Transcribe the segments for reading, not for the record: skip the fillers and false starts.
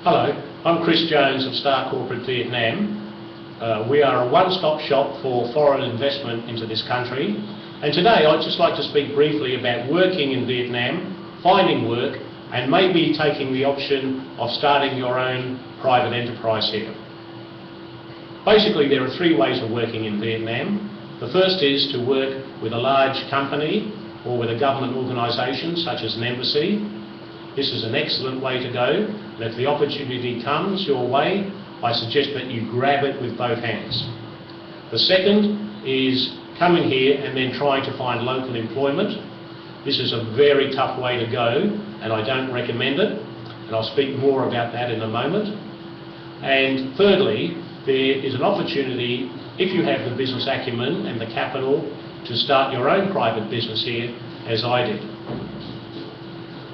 Hello, I'm Chris Jones of Star Corporate Vietnam. We are a one-stop shop for foreign investment into this country, and today I'd just like to speak briefly about working in Vietnam, finding work, and maybe taking the option of starting your own private enterprise here. Basically, there are three ways of working in Vietnam. The first is to work with a large company or with a government organisation such as an embassy. This is an excellent way to go, and if the opportunity comes your way, I suggest that you grab it with both hands. The second is coming here and then trying to find local employment. This is a very tough way to go, and I don't recommend it, and I'll speak more about that in a moment. And thirdly, there is an opportunity, if you have the business acumen and the capital, to start your own private business here, as I did.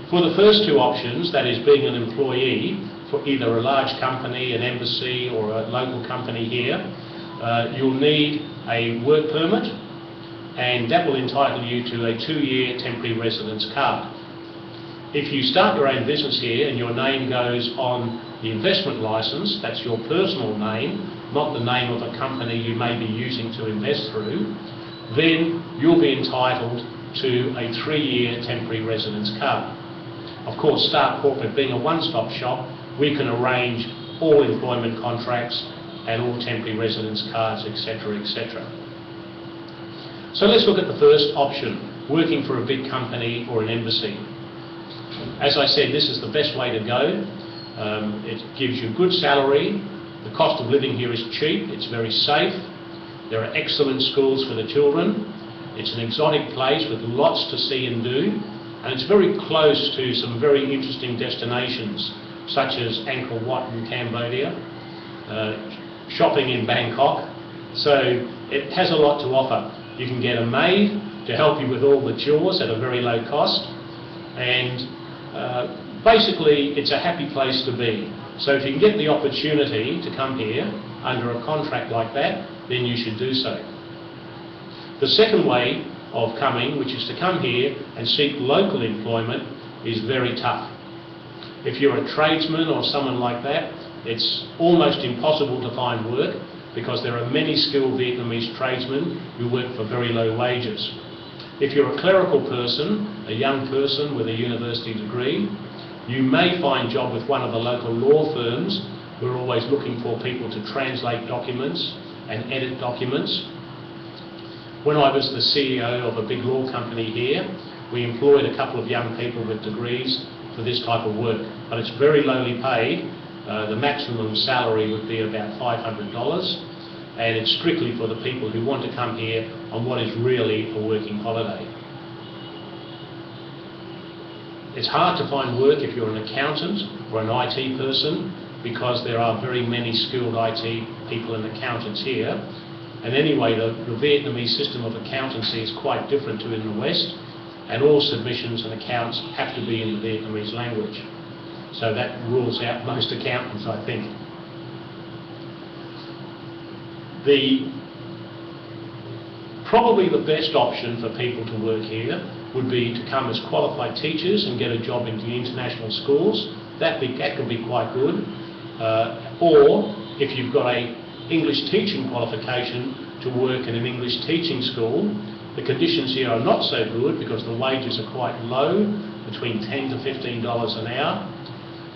For the first two options, that is being an employee for either a large company, an embassy or a local company here, you'll need a work permit, and that will entitle you to a 2-year temporary residence card. If you start your own business here and your name goes on the investment licence, that's your personal name, not the name of a company you may be using to invest through, then you'll be entitled to a 3-year temporary residence card. Of course, Star Corporate being a one-stop shop, we can arrange all employment contracts and all temporary residence cards, etc., etc. So let's look at the first option, working for a big company or an embassy. As I said, this is the best way to go. It gives you good salary, the cost of living here is cheap, it's very safe, there are excellent schools for the children, it's an exotic place with lots to see and do, and it's very close to some very interesting destinations such as Angkor Wat in Cambodia, shopping in Bangkok, so it has a lot to offer. You can get a maid to help you with all the chores at a very low cost, and basically it's a happy place to be. So if you can get the opportunity to come here under a contract like that, then you should do so. The second way of coming, which is to come here and seek local employment, is very tough. If you're a tradesman or someone like that, it's almost impossible to find work because there are many skilled Vietnamese tradesmen who work for very low wages. If you're a clerical person, a young person with a university degree, you may find a job with one of the local law firms who are always looking for people to translate documents and edit documents. When I was the CEO of a big law company here, we employed a couple of young people with degrees for this type of work, but it's very lowly paid. The maximum salary would be about $500, and it's strictly for the people who want to come here on what is really a working holiday. It's hard to find work if you're an accountant or an IT person because there are very many skilled IT people and accountants here. And anyway, the Vietnamese system of accountancy is quite different to in the West, and all submissions and accounts have to be in the Vietnamese language. So that rules out most accountants, I think. Probably the best option for people to work here would be to come as qualified teachers and get a job in the international schools. That could be quite good. Or if you've got a English teaching qualification, to work in an English teaching school. The conditions here are not so good because the wages are quite low, between $10 to $15 an hour.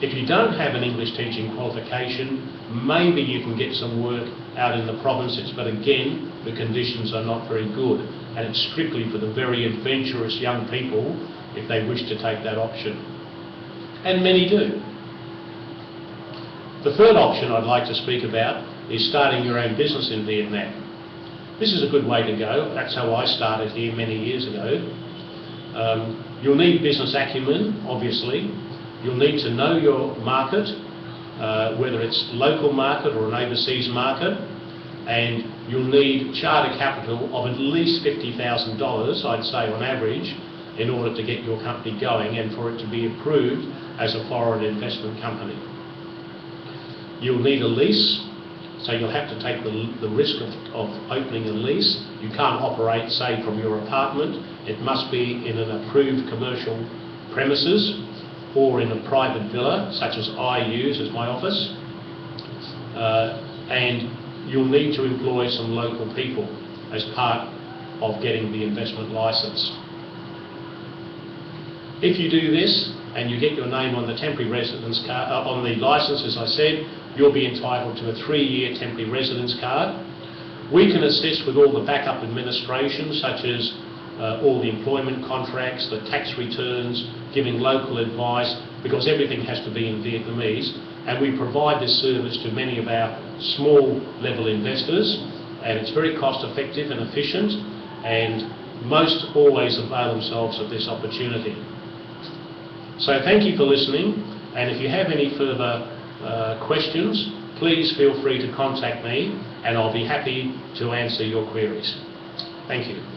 If you don't have an English teaching qualification, maybe you can get some work out in the provinces, but again, the conditions are not very good, and it's strictly for the very adventurous young people if they wish to take that option. And many do. The third option I'd like to speak about is starting your own business in Vietnam. This is a good way to go. That's how I started here many years ago. You'll need business acumen, obviously. You'll need to know your market, whether it's local market or an overseas market, and you'll need charter capital of at least $50,000, I'd say on average, in order to get your company going and for it to be approved as a foreign investment company. You'll need a lease, so you'll have to take the risk of opening a lease. You can't operate, say, from your apartment. It must be in an approved commercial premises. or in a private villa, such as I use as my office. And you'll need to employ some local people as part of getting the investment licence. If you do this and you get your name on the temporary residence card, on the licence, as I said, you'll be entitled to a 3-year temporary residence card. We can assist with all the backup administration, such as all the employment contracts, the tax returns, giving local advice, because everything has to be in Vietnamese. And we provide this service to many of our small level investors, and it's very cost effective and efficient, and most always avail themselves of this opportunity. So thank you for listening, and if you have any further questions, please feel free to contact me and I'll be happy to answer your queries. Thank you.